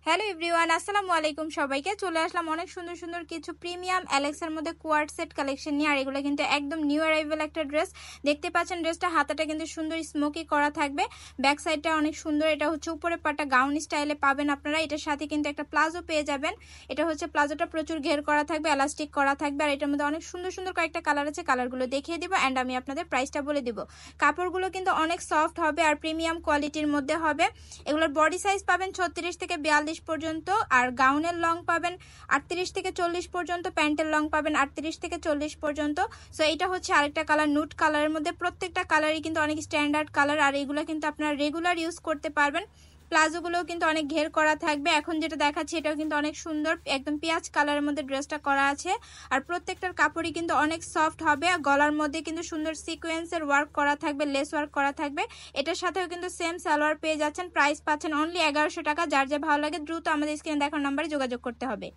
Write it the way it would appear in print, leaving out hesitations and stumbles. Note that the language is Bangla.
হ্যালো এভরিওয়ান, আসসালামু আলাইকুম। সবাইকে চলে আসলাম অনেক সুন্দর সুন্দর কিছু প্রিমিয়াম অ্যালেক্সের মধ্যে কোয়ার্ড সেট কালেকশন নিয়ে। আর এগুলো কিন্তু একদম নিউ অ্যারাইভেল একটা ড্রেস। দেখতে পাচ্ছেন ড্রেসটা হাতাটা কিন্তু সুন্দর স্মোকি করা থাকবে, ব্যাক সাইডটা অনেক সুন্দর। এটা হচ্ছে উপরে পাটা গাউন স্টাইলে পাবেন আপনারা। এটার সাথে কিন্তু একটা প্লাজো পেয়ে যাবেন। এটা হচ্ছে প্লাজোটা প্রচুর ঘের করা থাকবে, এলাস্টিক করা থাকবে। আর এটার মধ্যে অনেক সুন্দর সুন্দর কয়েকটা কালার আছে, কালারগুলো দেখিয়ে দিব অ্যান্ড আমি আপনাদের প্রাইসটা বলে দিব। কাপড়গুলো কিন্তু অনেক সফট হবে আর প্রিমিয়াম কোয়ালিটির মধ্যে হবে। এগুলোর বডি সাইজ পাবেন 36 থেকে 42 পর্যন্ত, আর গাউনের লং পাবেন 38 থেকে 40 পর্যন্ত, প্যান্টের লং পাবেন 38 থেকে 40 পর্যন্ত। সো এটা হচ্ছে আরেকটা কালার, নুট কালারের মধ্যে। প্রত্যেকটা কালারই কিন্তু অনেক স্ট্যান্ডার্ড কালার, আর এগুলো কিন্তু আপনারা রেগুলার ইউজ করতে পারবেন। প্লাজোগুলোও কিন্তু অনেক ঘের করা থাকবে। এখন যেটা দেখাচ্ছি এটাও কিন্তু অনেক সুন্দর, একদম পেঁয়াজ কালারের মধ্যে ড্রেসটা করা আছে। আর প্রত্যেকটার কাপড়ই কিন্তু অনেক সফট হবে। গলার মধ্যে কিন্তু সুন্দর সিকোয়েন্সের ওয়ার্ক করা থাকবে, লেস ওয়ার্ক করা থাকবে। এটার সাথেও কিন্তু সেম সালোয়ার পেয়ে যাচ্ছেন। প্রাইস পাচ্ছেন অনলি 1100 টাকা। যার যা ভালো লাগে দ্রুত আমাদের স্ক্রিনে দেখার নাম্বারে যোগাযোগ করতে হবে।